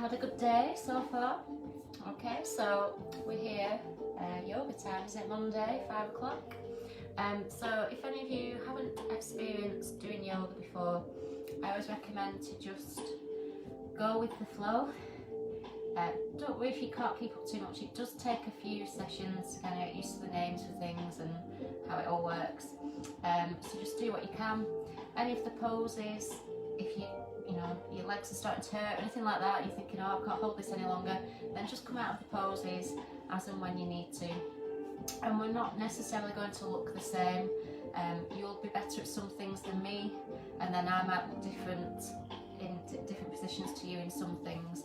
had a good day so far? Okay, so we're here, yoga time, is it Monday, 5 o'clock? So if any of you haven't experienced doing yoga before, I always recommend to just go with the flow. Don't worry if you can't keep up too much, it does take a few sessions to kind of get used to the names for things and how it all works. So just do what you can. Any of the poses, if you know, your legs are starting to hurt or anything like that, you're thinking, oh, I can't hold this any longer, then just come out of the poses as and when you need to. And we're not necessarily going to look the same. You'll be better at some things than me, and then I might look different in different positions to you in some things.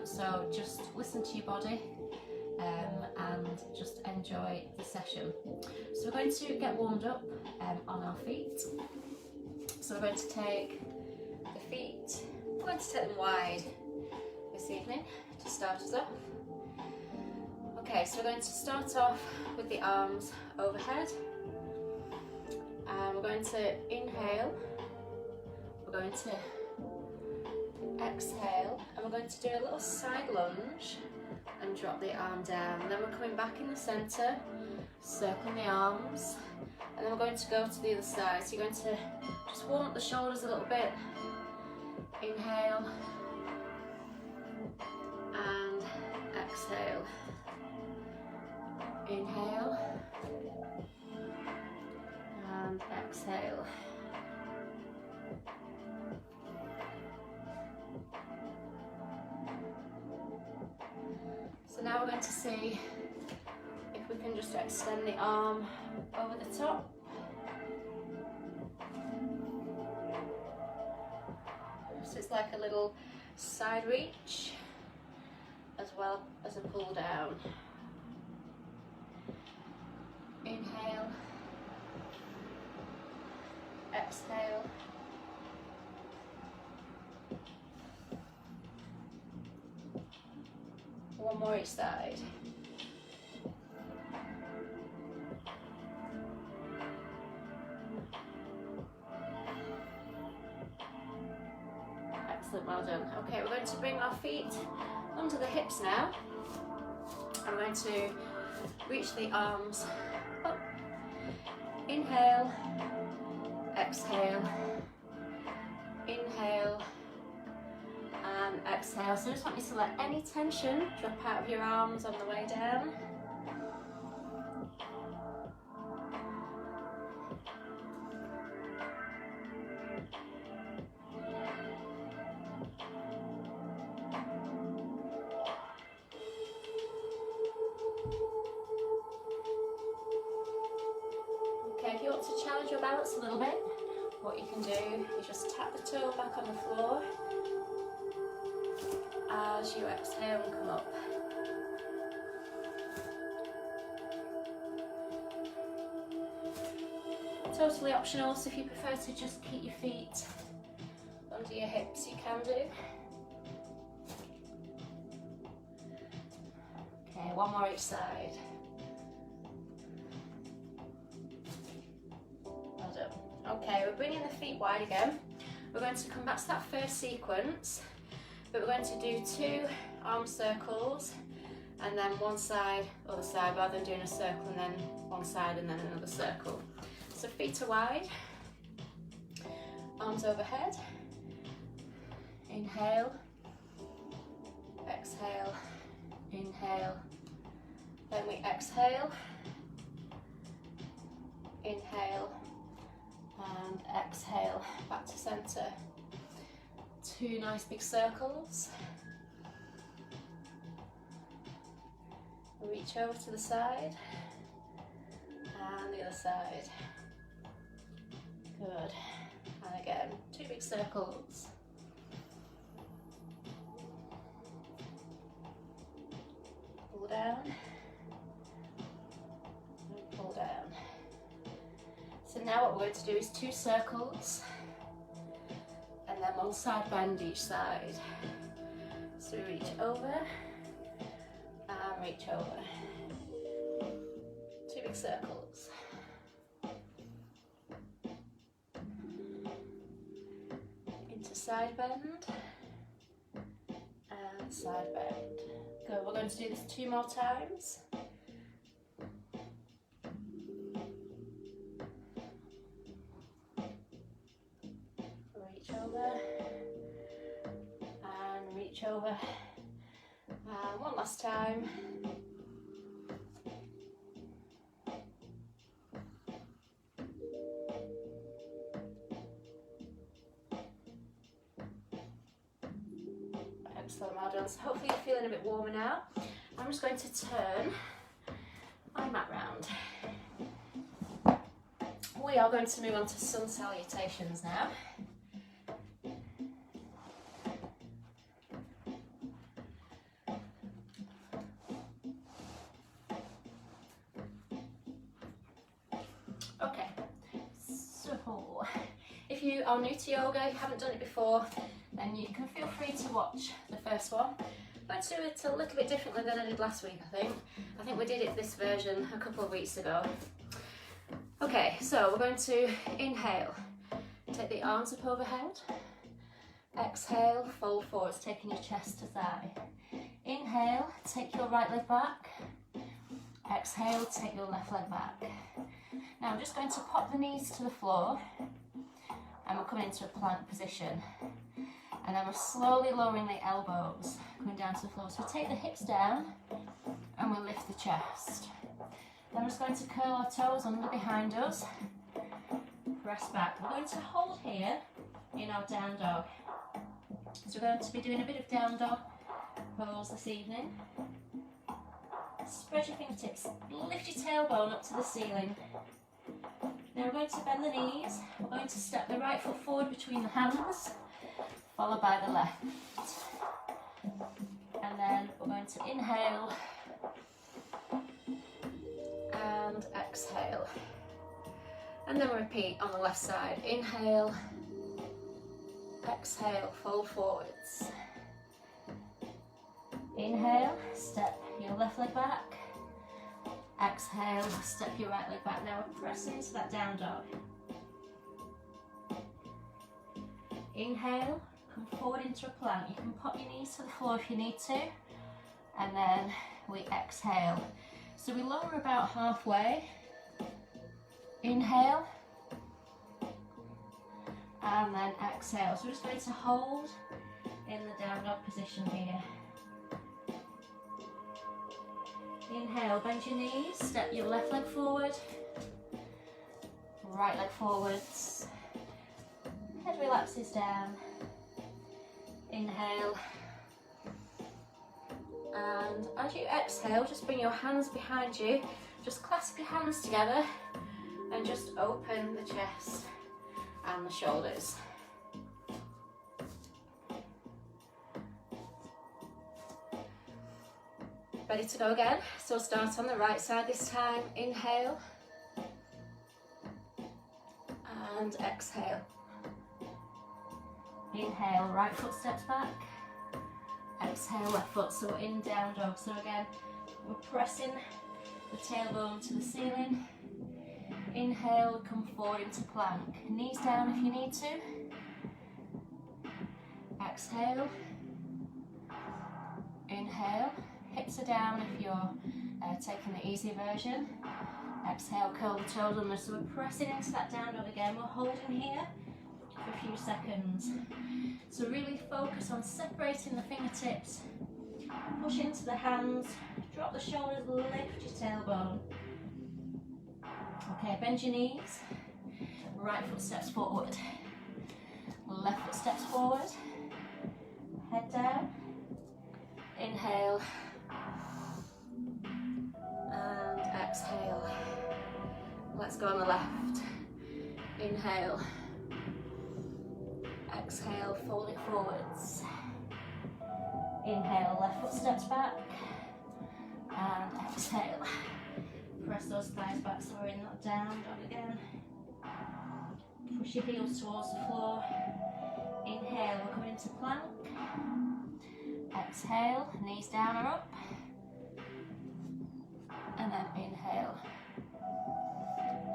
So just listen to your body and just enjoy the session. So we're going to get warmed up on our feet. So we're going to take the feet, we're going to take them wide this evening to start us off. Okay, so we're going to start off with the arms overhead, and we're going to inhale, we're going to exhale, and we're going to do a little side lunge and drop the arm down. And then we're coming back in the centre, circling the arms, and then we're going to go to the other side. So you're going to just warm up the shoulders a little bit, inhale, and exhale. Inhale and exhale. So now we're going to see if we can just extend the arm over the top. So it's like a little side reach as well as a pull down. Inhale, exhale, one more each side. Excellent, well done. Okay, we're going to bring our feet under the hips now. I'm going to reach the arms up. Inhale, exhale, inhale, and exhale. So I just want you to let any tension drop out of your arms on the way down. Okay, if you want to challenge your balance a little bit, what you can do is just tap the toe back on the floor as you exhale and come up. Totally optional, so if you prefer to just keep your feet under your hips, you can do. Okay, one more each side. Well done. Okay, we're bringing the feet wide again. We're going to come back to that first sequence, but we're going to do 2 arm circles and then one side, other side, rather than doing a circle and then one side and then another circle. So feet are wide, arms overhead, inhale, exhale, inhale, then we exhale, inhale, and exhale, back to centre. 2 nice big circles. Reach over to the side and the other side. Good. And again, 2 big circles. Pull down and pull down. So now what we're going to do is 2 circles and then one side bend each side. So we reach over and reach over. 2 big circles. Into side bend and side bend. Good, we're going to do this 2 more times. Reach over and reach over. And one last time. Excellent, well done. So hopefully you're feeling a bit warmer now. I'm just going to turn my mat round. We are going to move on to sun salutations now. Okay, so if you are new to yoga, you haven't done it before, then you can feel free to watch the first one. I'm going to do it a little bit differently than I did last week, I think. I think we did it this version a couple of weeks ago. Okay, so we're going to inhale, take the arms up overhead. Exhale, fold forwards, taking your chest to thigh. Inhale, take your right leg back. Exhale, take your left leg back. Now I'm just going to pop the knees to the floor and we're coming into a plank position. And then we're slowly lowering the elbows, coming down to the floor. So we take the hips down and we'll lift the chest. Then we're just going to curl our toes under behind us, press back. We're going to hold here in our down dog. So we're going to be doing a bit of down dog pose this evening. Spread your fingertips, lift your tailbone up to the ceiling. Now we're going to bend the knees. We're going to step the right foot forward between the hands, followed by the left. And then we're going to inhale and exhale. And then we repeat on the left side. Inhale, exhale, fold forwards. Inhale, step your left leg back. Exhale, step your right leg back. Now we're pressing into that down dog. Inhale, come forward into a plank. You can pop your knees to the floor if you need to. And then we exhale. So we lower about halfway. Inhale. And then exhale. So we're just going to hold in the down dog position here. Inhale, bend your knees, step your left leg forward, right leg forwards, head relaxes down. Inhale, and as you exhale, just bring your hands behind you, just clasp your hands together and just open the chest and the shoulders. Ready to go again? So start on the right side this time. Inhale and exhale. Inhale, right foot steps back. Exhale, left foot. So we're in down dog. So again, we're pressing the tailbone to the ceiling. Inhale, come forward into plank. Knees down if you need to. Exhale. Inhale. Hips are down if you're taking the easy version. Exhale, curl the toes under. So we're pressing into that down dog again. We're holding here for a few seconds. So really focus on separating the fingertips. Push into the hands. Drop the shoulders, lift your tailbone. Okay, bend your knees. Right foot steps forward. Left foot steps forward. Head down. Inhale. And exhale. Let's go on the left. Inhale. Exhale, fold it forwards. Inhale, left foot steps back. And exhale. Press those thighs back so we're in that down dog again. Push your heels towards the floor. Inhale, we're coming into plank. Exhale, knees down or up. And then inhale.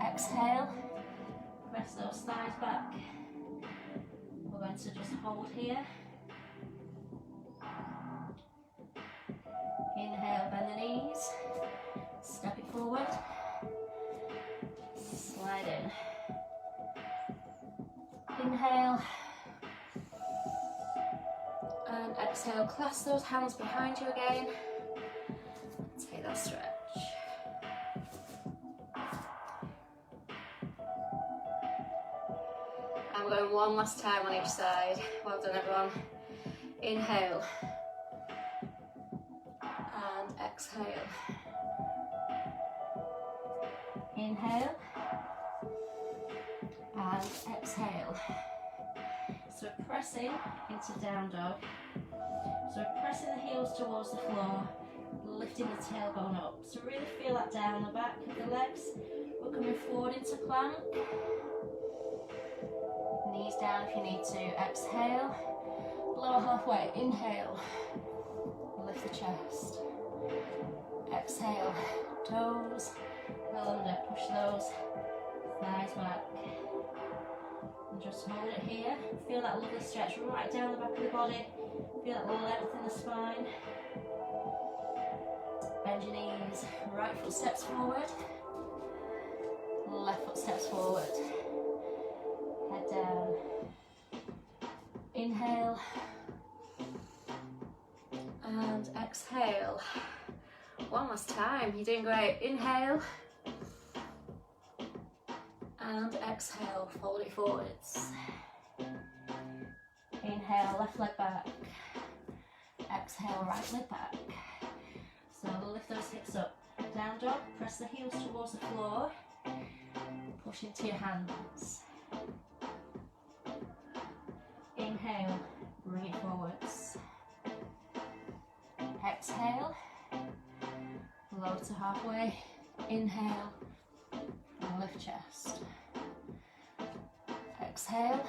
Exhale, press those thighs back. We're going to just hold here. exhale, clasp those hands behind you again. Take that stretch. I'm going one last time on each side. Well done, everyone. Inhale. And exhale. Inhale. And exhale. So we're pressing into down dog. So we're pressing the heels towards the floor, lifting the tailbone up. So really feel that down the back of the legs. We're coming forward into plank. Knees down if you need to. Exhale. Lower halfway. Inhale. Lift the chest. Exhale. Toes. Well under. Push those thighs back. And just hold it here. Feel that lovely stretch right down the back of the body. Feel that length in the spine. Bend your knees. Right foot steps forward. Left foot steps forward. Head down. Inhale. And exhale. One last time. You're doing great. Inhale. And exhale, fold it forwards. Inhale, left leg back. Exhale, right leg back. So lift those hips up. Down dog, press the heels towards the floor. Push into your hands. Inhale, bring it forwards. Exhale, low to halfway. Inhale, and lift chest. Exhale.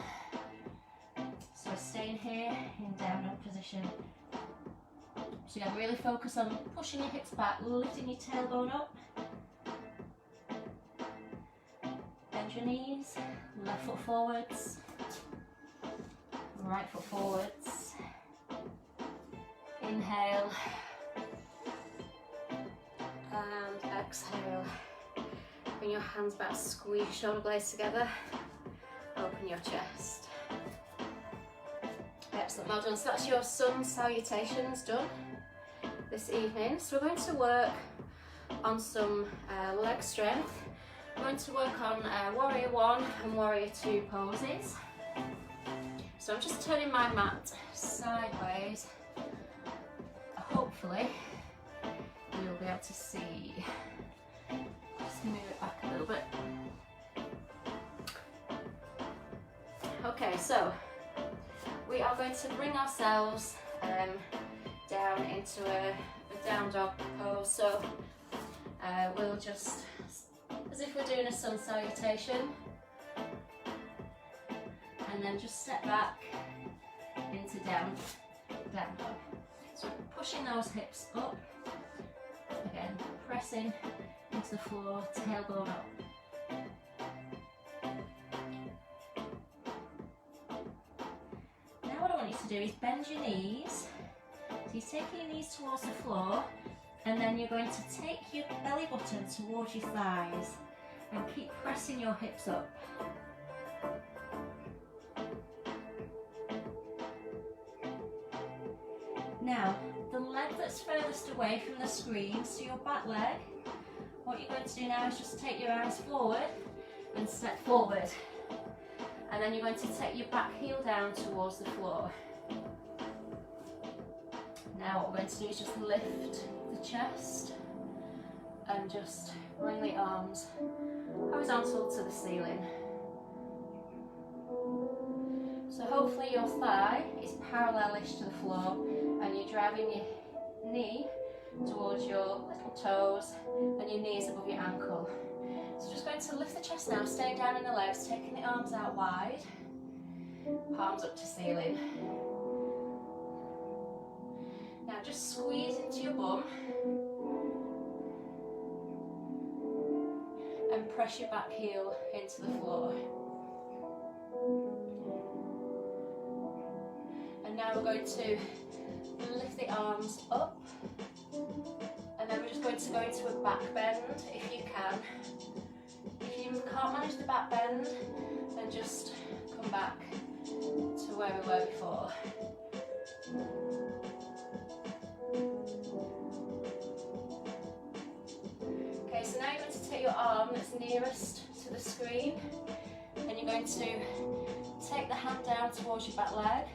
So staying here in down dog position. So you gotta really focus on pushing your hips back, lifting your tailbone up. Bend your knees, left foot forwards, right foot forwards. Inhale. And exhale. Bring your hands back, squeeze your shoulder blades together. Open your chest. Excellent, well done. So that's your sun salutations done this evening. So we're going to work on some leg strength. We're going to work on Warrior 1 and Warrior 2 poses. So I'm just turning my mat sideways. Hopefully you'll be able to see. Just move it back a little bit. Okay, so we are going to bring ourselves down into a down dog pose. So we'll just, as if we're doing a sun salutation, and then just step back into down dog. So pushing those hips up, again pressing into the floor, tailbone up. Now what I want you to do is bend your knees. So you're taking your knees towards the floor, and then you're going to take your belly button towards your thighs and keep pressing your hips up. Now, the leg that's furthest away from the screen, so your back leg, what you're going to do now is just take your eyes forward and step forward. And then you're going to take your back heel down towards the floor. Now what we're going to do is just lift the chest and just bring the arms horizontal to the ceiling. So hopefully your thigh is parallelish to the floor and you're driving your knee towards your little toes and your knees above your ankle. So just going to lift the chest now, staying down in the legs, taking the arms out wide, palms up to ceiling. Now just squeeze into your bum and press your back heel into the floor. And now we're going to lift the arms up, and then we're just going to go into a back bend if you can. If you can't manage the back bend, then just come back to where we were before. to take your arm that's nearest to the screen, and you're going to take the hand down towards your back leg,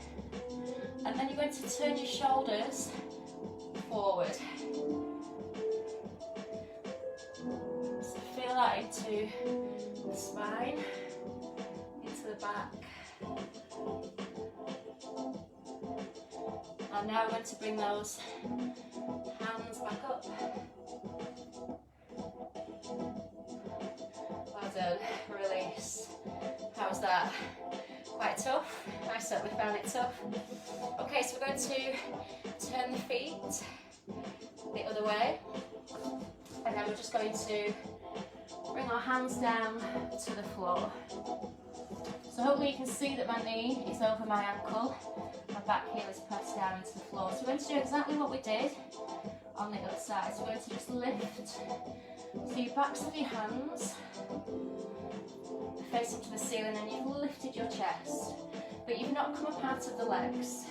and then you're going to turn your shoulders forward. So feel that into the spine, into the back. And now we're going to bring those hands back up. Well done, release. How's that? Quite tough? I certainly found it tough. Okay, so we're going to turn the feet the other way, and then we're just going to bring our hands down to the floor. So hopefully you can see that my knee is over my ankle, my back heel is pressed down into the floor. So we're going to do exactly what we did on the other side. So we're going to just lift, so your backs of your hands facing to the ceiling, and you've lifted your chest, but you've not come up out of the legs.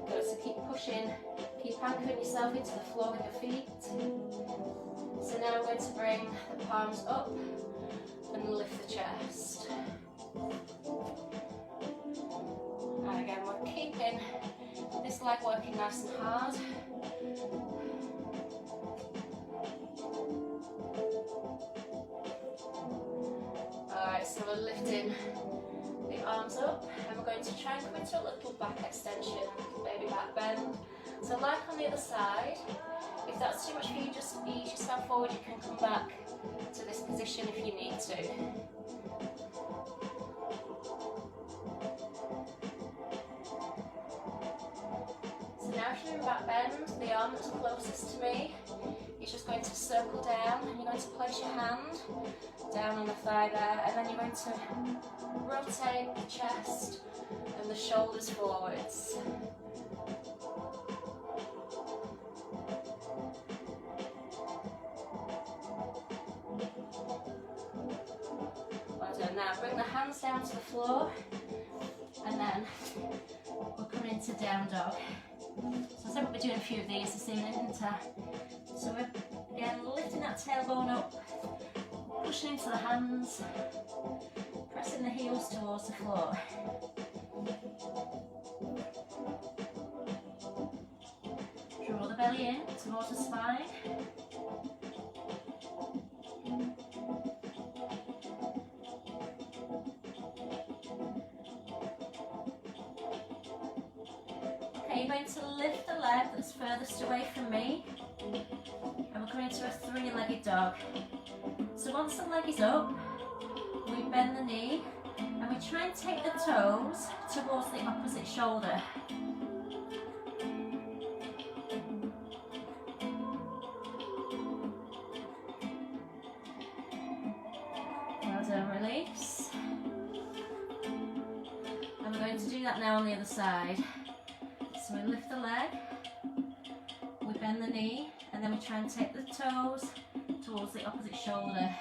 Good, so keep pushing, keep anchoring yourself into the floor with your feet. So now we're going to bring the palms up and lift the chest. And again, we're keeping this leg working nice and hard. Alright, so we're lifting the arms up, and we're going to try and come into a little back extension, maybe back bend. So like on the other side, if that's too much for you, just ease yourself forward. You can come back to this position if you need to. So now if you're in back bend, the arm that's closest to me is just going to circle down, and you're going to place your hand down on the thigh there, and then you're going to rotate the chest and the shoulders forwards. Well done. Now bring the hands down to the floor, and then we're coming into down dog. So I said we'll be doing a few of these this evening, isn't I? So we're again lifting that tailbone up, pushing into the hands, pressing the heels towards the floor. Draw the belly in towards the spine. Okay, you're going to lift the leg that's furthest away from me, and we're coming into a three-legged dog. So once the leg is up, we bend the knee, and we try and take the toes towards the opposite shoulder. Well done, release. And we're going to do that now on the other side. So we lift the leg, we bend the knee, and then we try and take the toes towards the opposite shoulder.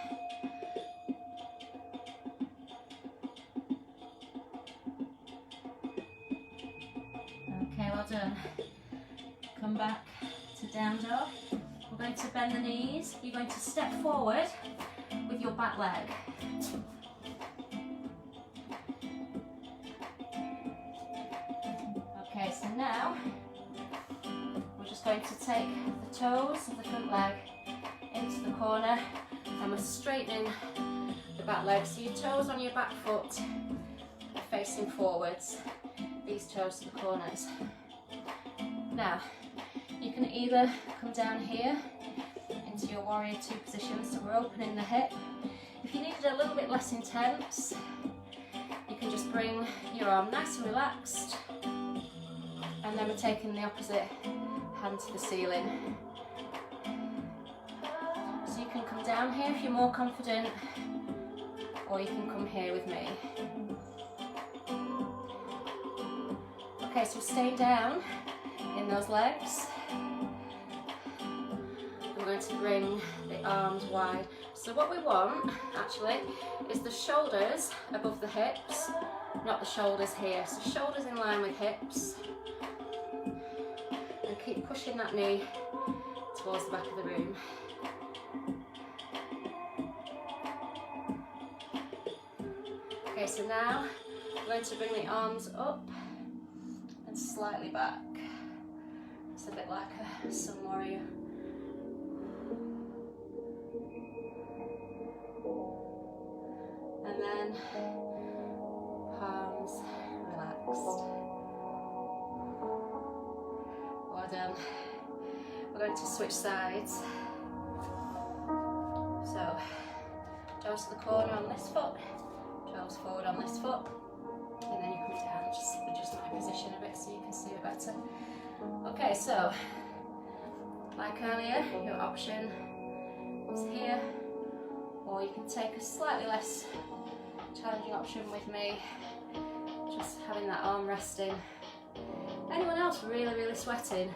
Okay, well done. Come back to down dog. We're going to bend the knees. You're going to step forward with your back leg. Okay, so now we're just going to take the toes of the front leg into the corner, and we're straightening the back leg. So your toes on your back foot are facing forwards, these toes to the corners. Now, you can either come down here into your warrior two position, so we're opening the hip. If you need it a little bit less intense, you can just bring your arm nice and relaxed, and then we're taking the opposite hand to the ceiling. So you can come down here if you're more confident, or you can come here with me. Okay, so stay down in those legs. We're going to bring the arms wide. So what we want, actually, is the shoulders above the hips, not the shoulders here. So shoulders in line with hips. keep pushing that knee towards the back of the room. Okay, so now I'm going to bring the arms up and slightly back. It's a bit like a sun warrior. And then palms relaxed. Well done. We're going to switch sides. So, toes to the corner on this foot, toes forward on this foot, and then you come down, just adjust my position a bit so you can see it better. Okay, so, like earlier, your option is here, or you can take a slightly less challenging option with me, just having that arm resting. Anyone else really sweating?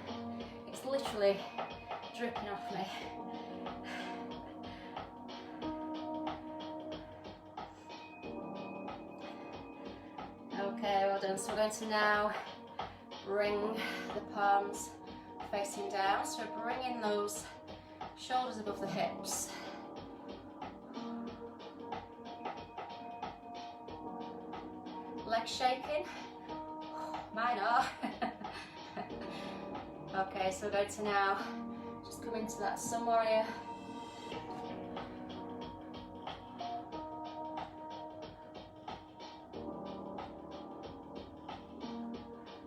It's literally dripping off me. Okay, well done. So we're going to now bring the palms facing down. So bringing those shoulders above the hips. Legs shaking? Mine are. Okay, so we're going to now just come into that sun warrior.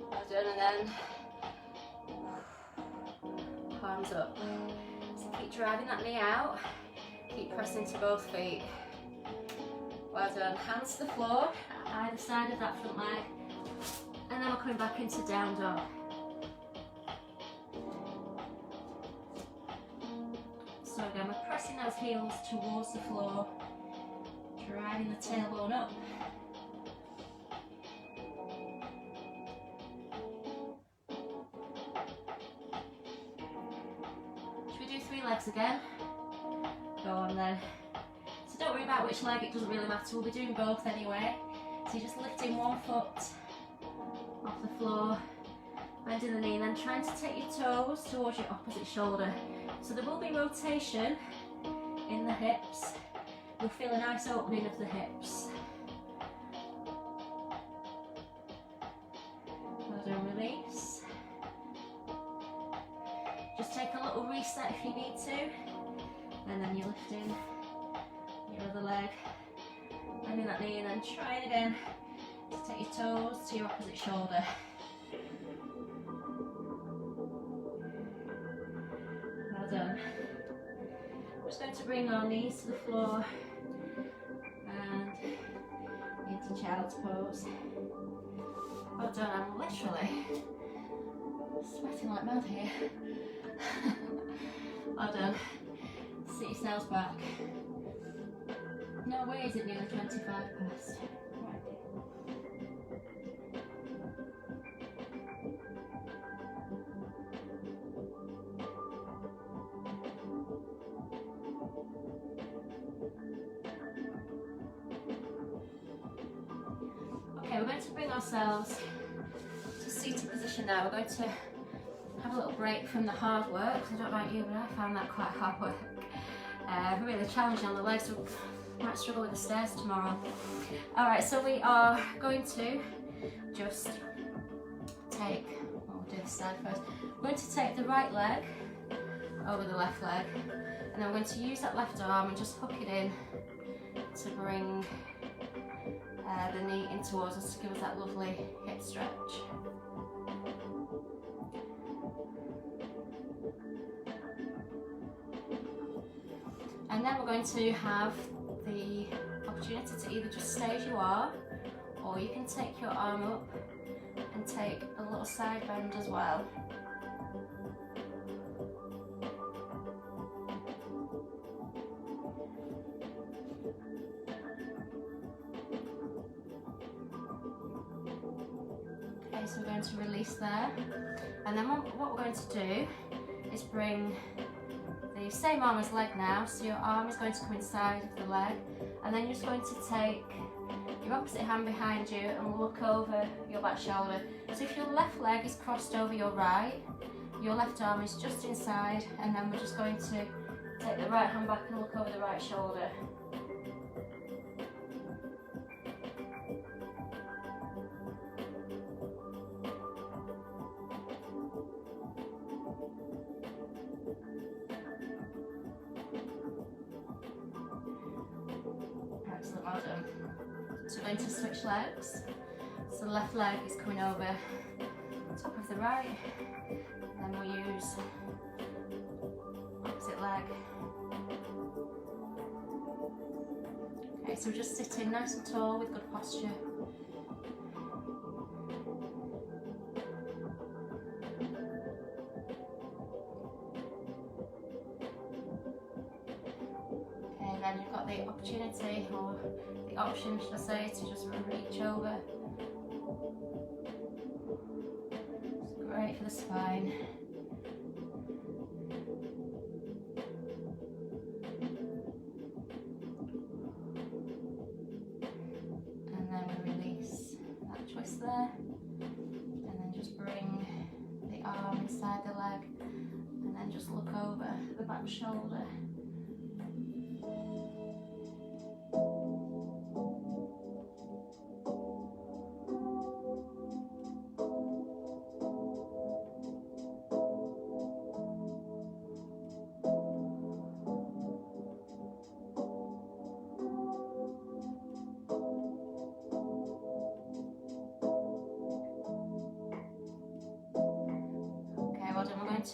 Well done, and then palms up. So keep driving that knee out, keep pressing to both feet. Well done, hands to the floor, either side of that front leg, and then we're coming back into down dog. So again, we're pressing those heels towards the floor, driving the tailbone up. Should we do 3 legs again? Go on then. So don't worry about which leg, it doesn't really matter, we'll be doing both anyway. So you're just lifting one foot off the floor, bending the knee, and then trying to take your toes towards your opposite shoulder. So there will be rotation in the hips. You'll feel a nice opening of the hips. Well done, release. Just take a little reset if you need to, and then you're lifting your other leg, bending that knee, and then trying again to take your toes to your opposite shoulder. Well done. We're just going to bring our knees to the floor and into child's pose. Well done, I'm literally sweating like mad here. Well done. Sit yourselves back. No way is it nearly 25 past. Okay, we're going to bring ourselves to seated position now. We're going to have a little break from the hard work. I don't know about you, but I found that quite hard work. Really challenging on the legs. So might struggle with the stairs tomorrow. Alright, so we are going to just take, we'll do this side first. We're going to take the right leg over the left leg, and then we're going to use that left arm and just hook it in to bring the knee in towards us to give us that lovely hip stretch. And then we're going to have the opportunity to either just stay as you are, or you can take your arm up and take a little side bend as well. Okay, so we're going to release there, and then what we're going to do is bring the same arm as leg now, so your arm is going to come inside of the leg, and then you're just going to take your opposite hand behind you and look over your back shoulder. So if your left leg is crossed over your right, your left arm is just inside, and then we're just going to take the right hand back and look over the right shoulder. Excellent, well done. So we're going to switch legs. So the left leg is coming over top of the right, then we'll use opposite leg. Okay, so we're just sitting nice and tall with good posture. Okay, and then you've got the opportunity, or the option should I say, to just reach over. Great for the spine. And then we release that twist there. And then just bring the arm inside the leg. And then just look over the back shoulder.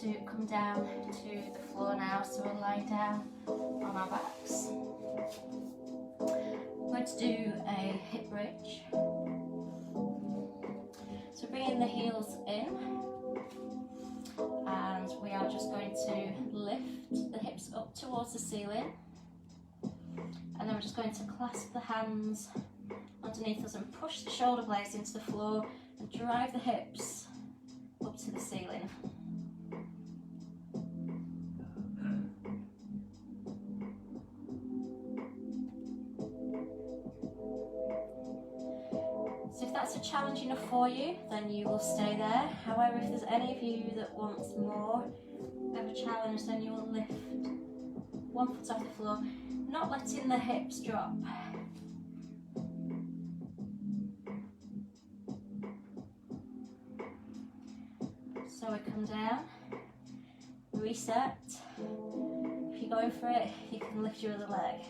To come down to the floor now, so we'll lie down on our backs. We're going to do a hip bridge. So bringing the heels in, and we are just going to lift the hips up towards the ceiling, and then we're just going to clasp the hands underneath us and push the shoulder blades into the floor and drive the hips up to the ceiling. So if that's a challenge enough for you, then you will stay there. However, if there's any of you that wants more of a challenge, then you will lift one foot off the floor, not letting the hips drop. So we come down, reset. If you're going for it, you can lift your other leg.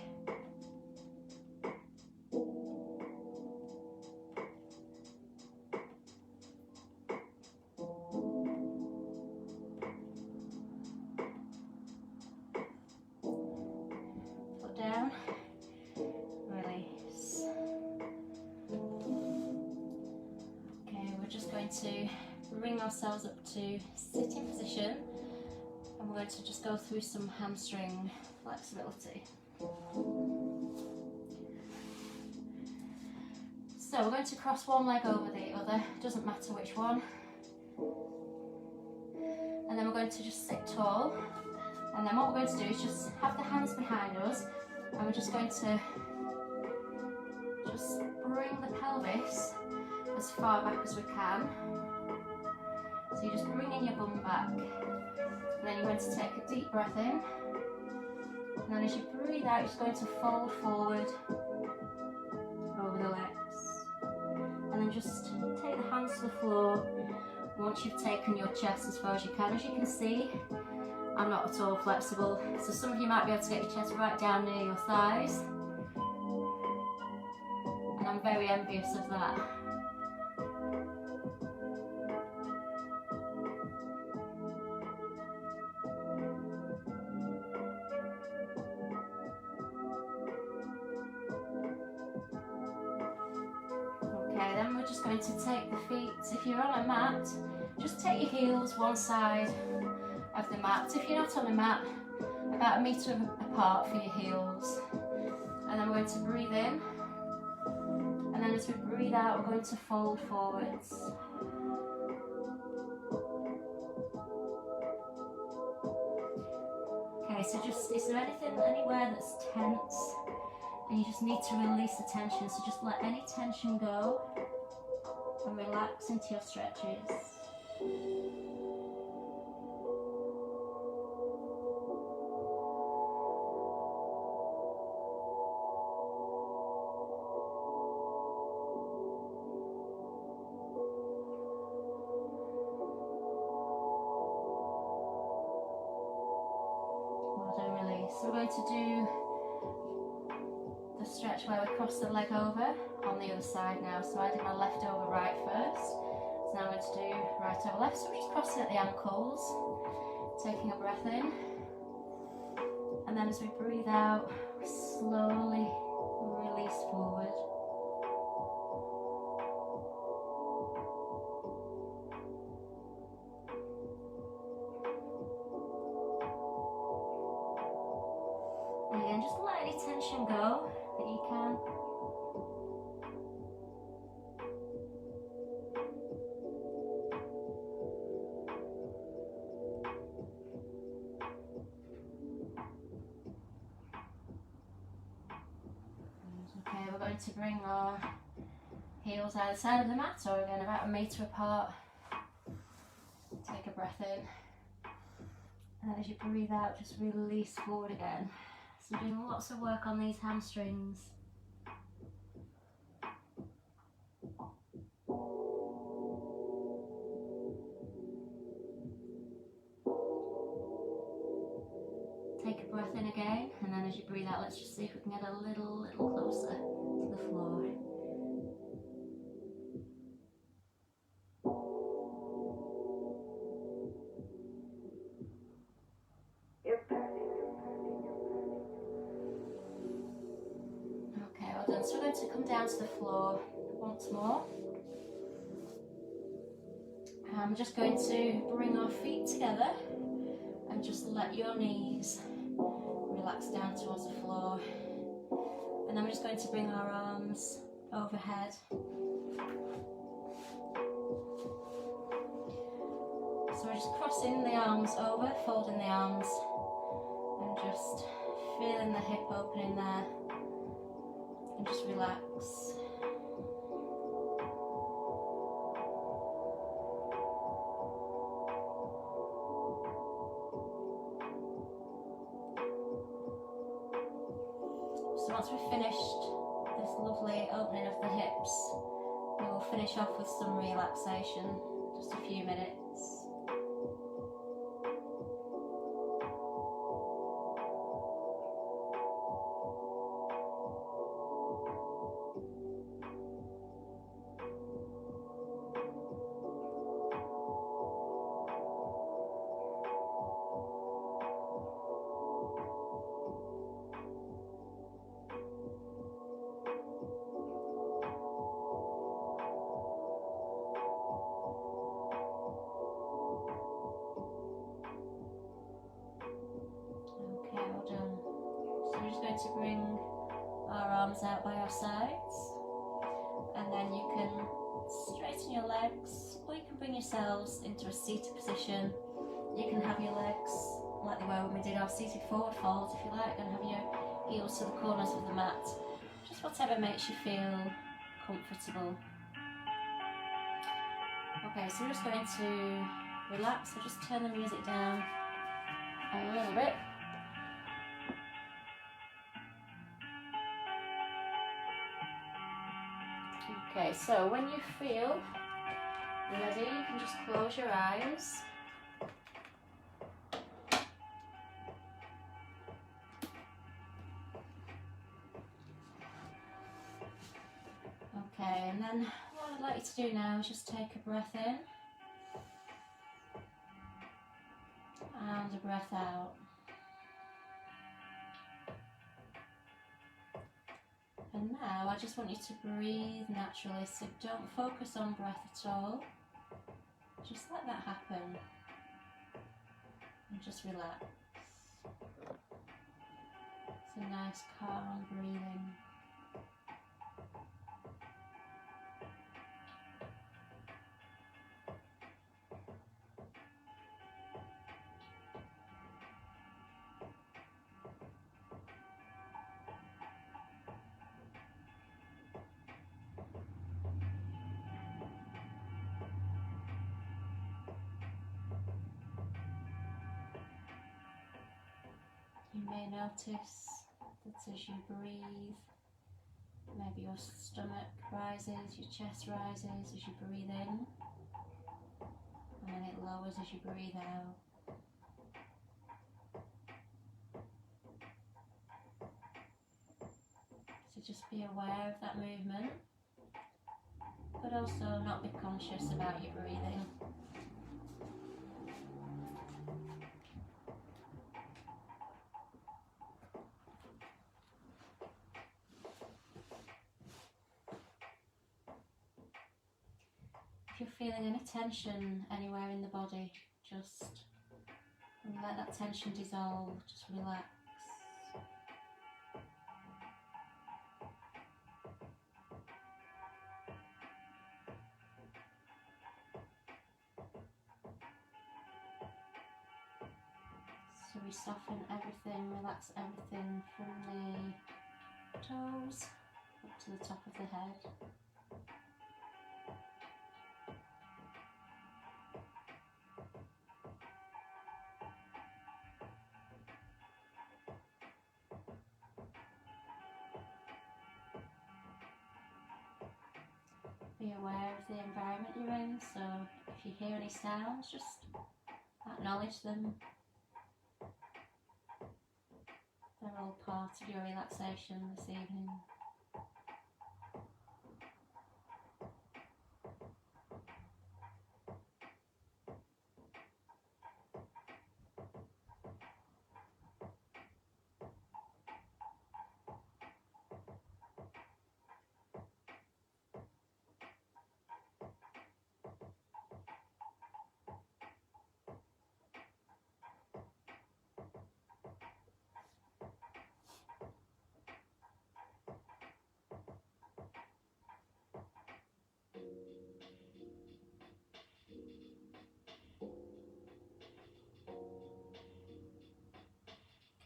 To bring ourselves up to sitting position, and we're going to just go through some hamstring flexibility. So we're going to cross one leg over the other, doesn't matter which one, and then we're going to just sit tall, and then what we're going to do is just have the hands behind us, and we're just going to just bring the pelvis as far back as we can. So you're just bringing your bum back, and then you're going to take a deep breath in, and then as you breathe out, you're just going to fold forward over the legs, and then just take the hands to the floor once you've taken your chest as far as you can. As you can see, I'm not at all flexible, so some of you might be able to get your chest right down near your thighs, and I'm very envious of that. Okay, then we're just going to take the feet, if you're on a mat, just take your heels one side of the mat. If you're not on a mat, about 1 metre apart for your heels. And then we're going to breathe in, and then as we breathe out, we're going to fold forwards. Okay, so just, is there anything anywhere that's tense? And you just need to release the tension, so just let any tension go and relax into your stretches. so we're going to do the stretch where we cross the leg over on the other side now. So I did my left over right first. So now I'm going to do right over left. So we're just crossing at the ankles, taking a breath in. And then as we breathe out, we slowly release forward. And again, just let any tension go that you can. Okay, we're going to bring our heels either side of the mat, or again about 1 metre apart. Take a breath in, and as you breathe out, just release forward again. So you're doing lots of work on these hamstrings. Take a breath in again, and then as you breathe out, let's just see if we can get a little closer to the floor. Okay, well done. So we're going to come down to the floor once more. I'm just going to bring our feet together and just let your knees relax down towards the floor. And then we're just going to bring our arms overhead. So we're just crossing the arms over, folding the arms, and just feeling the hip opening there. And just relax. So once we've finished this lovely opening of the hips, we will finish off with some relaxation, just a few minutes. To bring our arms out by our sides, and then you can straighten your legs, or you can bring yourselves into a seated position. You can have your legs like they were when we did our seated forward fold if you like, and have your heels to the corners of the mat, just whatever makes you feel comfortable. Okay, so we're just going to relax. I'll just turn the music down a little bit. Okay, so when you feel ready, you can just close your eyes. Okay, and then what I'd like you to do now is just take a breath in and a breath out. And now I just want you to breathe naturally, so don't focus on breath at all. Just let that happen and just relax. It's a nice calm breathing. You may notice that as you breathe, maybe your stomach rises, your chest rises as you breathe in, and then it lowers as you breathe out. just be aware of that movement, but also not be conscious about your breathing. If you're feeling any tension anywhere in the body, just let that tension dissolve, just relax. So we soften everything, relax everything from the toes up to the top of the head. Be aware of the environment you're in, so if you hear any sounds, just acknowledge them. They're all part of your relaxation this evening.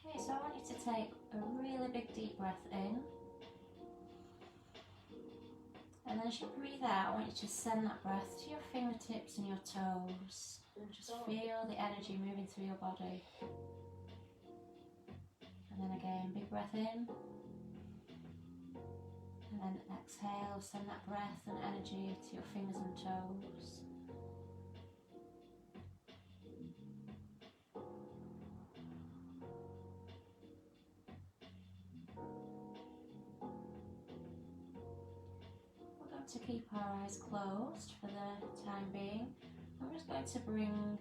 Okay, so I want you to take a really big deep breath in, and then as you breathe out, I want you to send that breath to your fingertips and your toes. Just feel the energy moving through your body. And then again, big breath in, and then exhale, send that breath and energy to your fingers and toes. To keep our eyes closed for the time being. I'm just going to bring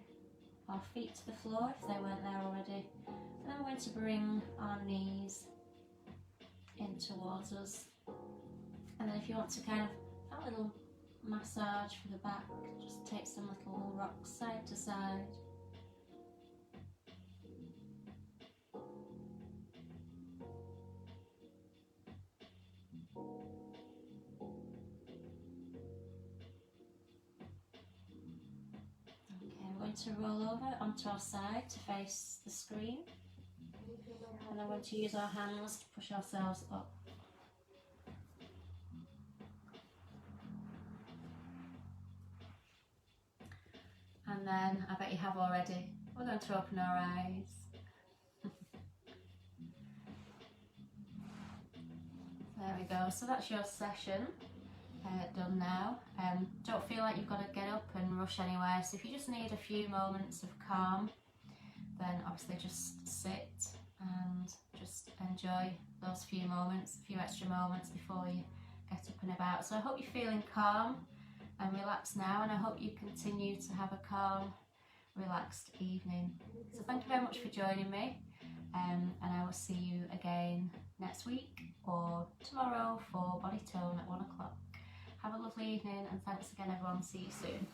our feet to the floor if they weren't there already, and then we're going to bring our knees in towards us, and then if you want to kind of have a little massage for the back, just take some little rocks side to side. To roll over onto our side to face the screen, and I'm going to use our hands to push ourselves up. And then, I bet you have already, we're going to open our eyes. There we go, so that's your session done now. Don't feel like you've got to get up and rush anywhere, so if you just need a few moments of calm, then obviously just sit and just enjoy those few moments, a few extra moments before you get up and about. So I hope you're feeling calm and relaxed now, and I hope you continue to have a calm, relaxed evening. So thank you very much for joining me, and I will see you again next week or tomorrow for Body Tone at 1 o'clock. Have a lovely evening, and thanks again everyone. See you soon.